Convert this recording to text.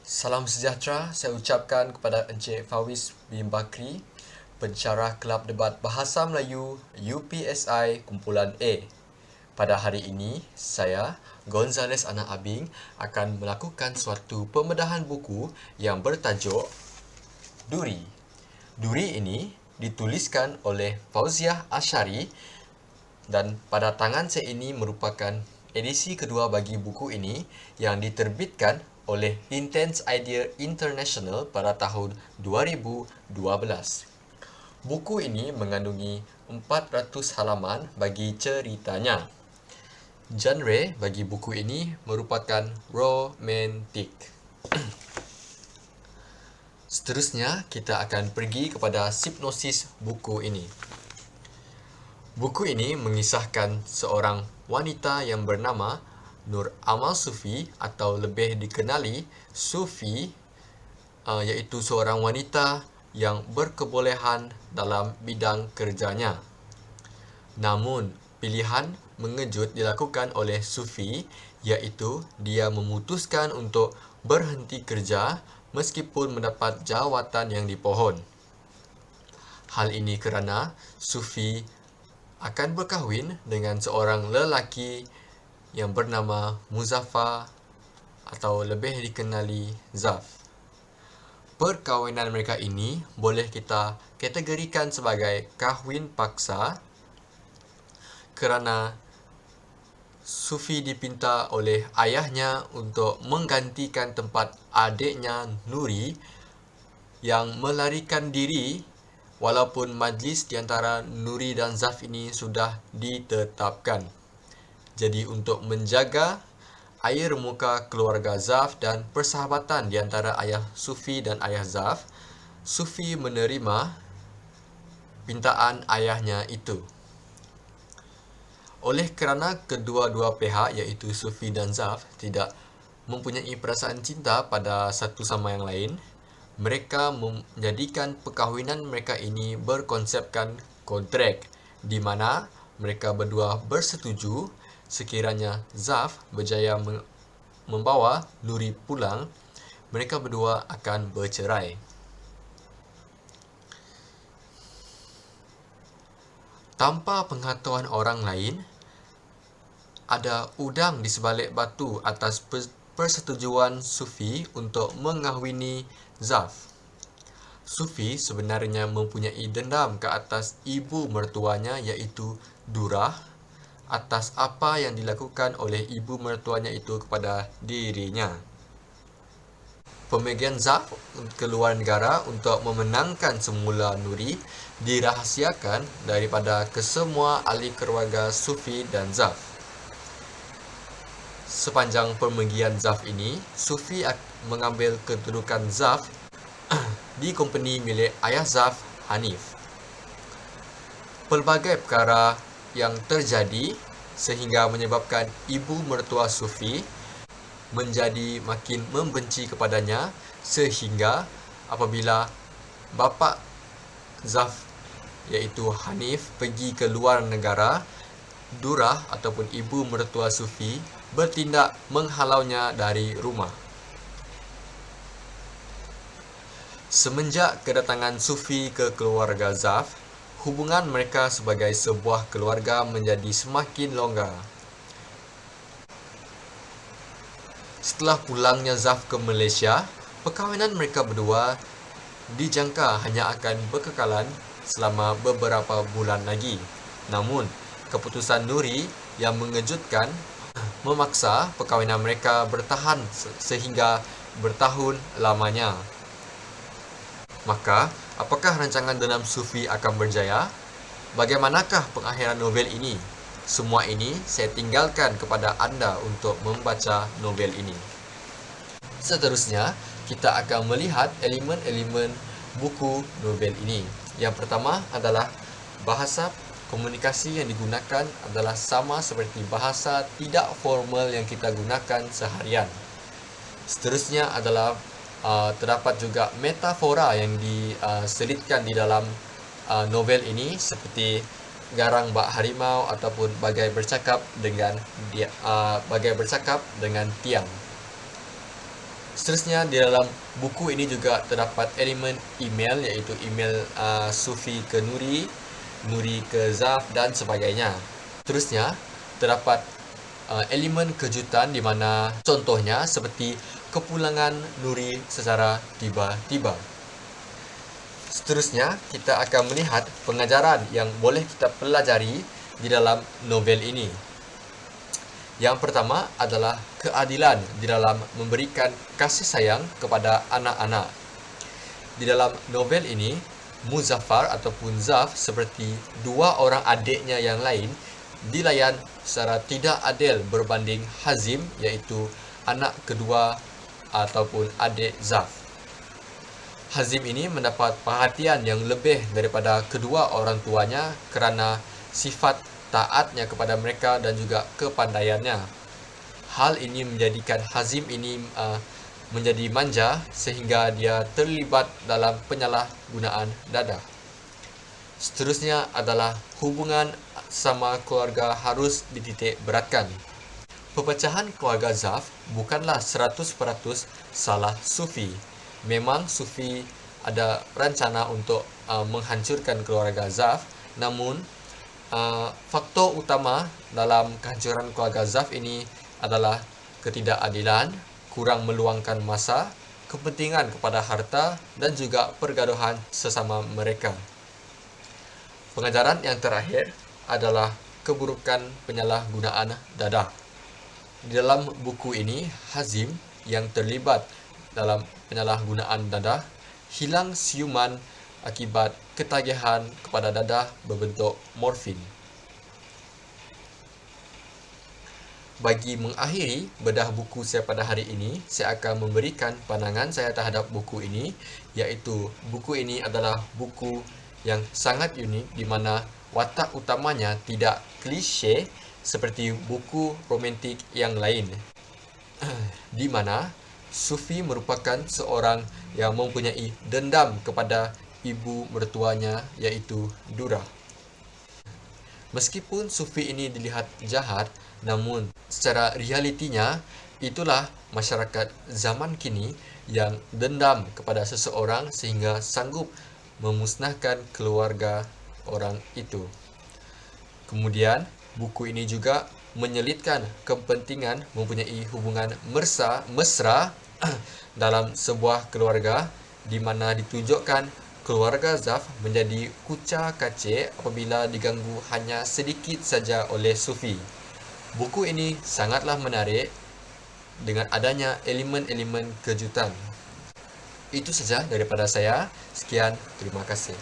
Salam sejahtera saya ucapkan kepada Encik Fawis bin Bakri, pensyarah Kelab Debat Bahasa Melayu UPSI Kumpulan A. Pada hari ini, saya, Gonzales Anak Abing, akan melakukan suatu pembedahan buku yang bertajuk Duri. Duri ini dituliskan oleh Fauziah Asyari dan pada tangan saya ini merupakan edisi kedua bagi buku ini yang diterbitkan oleh Intense Idea International pada tahun 2012. Buku ini mengandungi 400 halaman bagi ceritanya. Genre bagi buku ini merupakan romantik. Seterusnya, kita akan pergi kepada hipnosis buku ini. Buku ini mengisahkan seorang wanita yang bernama Nur Amal Sufi atau lebih dikenali Sufi, iaitu seorang wanita yang berkebolehan dalam bidang kerjanya. Namun, pilihan mengejut dilakukan oleh Sufi, iaitu dia memutuskan untuk berhenti kerja meskipun mendapat jawatan yang dipohon. Hal ini kerana Sufi akan berkahwin dengan seorang lelaki yang bernama Muzaffar atau lebih dikenali Zaf. Perkahwinan mereka ini boleh kita kategorikan sebagai kahwin paksa kerana Sufi dipinta oleh ayahnya untuk menggantikan tempat adiknya Nuri yang melarikan diri walaupun majlis di antara Nuri dan Zaf ini sudah ditetapkan. Jadi untuk menjaga air muka keluarga Zaf dan persahabatan di antara ayah Sufi dan ayah Zaf, Sufi menerima pintaan ayahnya itu. Oleh kerana kedua-dua pihak iaitu Sufi dan Zaf tidak mempunyai perasaan cinta pada satu sama yang lain, mereka menjadikan perkahwinan mereka ini berkonsepkan kontrak di mana mereka berdua bersetuju sekiranya Zaf berjaya membawa Nuri pulang, mereka berdua akan bercerai. Tanpa pengetahuan orang lain, ada udang di sebalik batu atas persetujuan Sufi untuk mengahwini Zaf. Sufi sebenarnya mempunyai dendam ke atas ibu mertuanya iaitu Durah atas apa yang dilakukan oleh ibu mertuanya itu kepada dirinya. Pemergian Zaf ke luar negara untuk memenangkan semula Nuri dirahsiakan daripada kesemua ahli keluarga Sufi dan Zaf. Sepanjang pemergian Zaf ini, Sufi mengambil kedudukan Zaf di company milik ayah Zaf, Hanif. Pelbagai perkara yang terjadi sehingga menyebabkan ibu mertua Sufi menjadi makin membenci kepadanya sehingga apabila bapa Zaf iaitu Hanif pergi ke luar negara, Durah ataupun ibu mertua Sufi bertindak menghalaunya dari rumah. Semenjak kedatangan Sufi ke keluarga Zaf, hubungan mereka sebagai sebuah keluarga menjadi semakin longgar. Setelah pulangnya Zaf ke Malaysia, perkahwinan mereka berdua dijangka hanya akan berkekalan selama beberapa bulan lagi. Namun, keputusan Nuri yang mengejutkan memaksa perkahwinan mereka bertahan sehingga bertahun lamanya. Maka, apakah rancangan dendam Sufi akan berjaya? Bagaimanakah pengakhiran novel ini? Semua ini saya tinggalkan kepada anda untuk membaca novel ini. Seterusnya, kita akan melihat elemen-elemen buku novel ini. Yang pertama adalah bahasa komunikasi yang digunakan adalah sama seperti bahasa tidak formal yang kita gunakan seharian. Seterusnya adalah terdapat juga metafora yang diselitkan di dalam novel ini seperti garang bak harimau ataupun bagai bercakap dengan tiang. Seterusnya, di dalam buku ini juga terdapat elemen email, iaitu email Sufi ke Nuri, Nuri ke Zaf dan sebagainya. Seterusnya, terdapat elemen kejutan di mana contohnya seperti kepulangan Nuri secara tiba-tiba. Seterusnya, kita akan melihat pengajaran yang boleh kita pelajari di dalam novel ini. Yang pertama adalah keadilan di dalam memberikan kasih sayang kepada anak-anak. Di dalam novel ini, Muzaffar ataupun Zaf seperti dua orang adiknya yang lain dilayan secara tidak adil berbanding Hazim, iaitu anak kedua ataupun adik Zaf. Hazim ini mendapat perhatian yang lebih daripada kedua orang tuanya kerana sifat taatnya kepada mereka dan juga kepandaiannya. Hal ini menjadikan Hazim ini menjadi manja sehingga dia terlibat dalam penyalahgunaan dadah. Seterusnya adalah hubungan sama keluarga harus dititik beratkan. Perpecahan keluarga Zaf bukanlah 100% salah Sufi. Memang Sufi ada rencana untuk menghancurkan keluarga Zaf, namun faktor utama dalam kehancuran keluarga Zaf ini adalah ketidakadilan, kurang meluangkan masa, kepentingan kepada harta dan juga pergaduhan sesama mereka. Pengajaran yang terakhir adalah keburukan penyalahgunaan dadah. Di dalam buku ini, Hazim yang terlibat dalam penyalahgunaan dadah hilang siuman akibat ketagihan kepada dadah berbentuk morfin. Bagi mengakhiri bedah buku saya pada hari ini, saya akan memberikan pandangan saya terhadap buku ini, iaitu buku ini adalah buku yang sangat unik di mana watak utamanya tidak klise seperti buku romantik yang lain, di mana Sufi merupakan seorang yang mempunyai dendam kepada ibu mertuanya, iaitu Dura. Meskipun Sufi ini dilihat jahat, namun secara realitinya itulah masyarakat zaman kini yang dendam kepada seseorang sehingga sanggup memusnahkan keluarga orang itu. Kemudian, buku ini juga menyelitkan kepentingan mempunyai hubungan mesra dalam sebuah keluarga, di mana ditunjukkan keluarga Zaf menjadi kucar-kacir apabila diganggu hanya sedikit saja oleh Sufi. Buku ini sangatlah menarik dengan adanya elemen-elemen kejutan. Itu saja daripada saya. Sekian, terima kasih.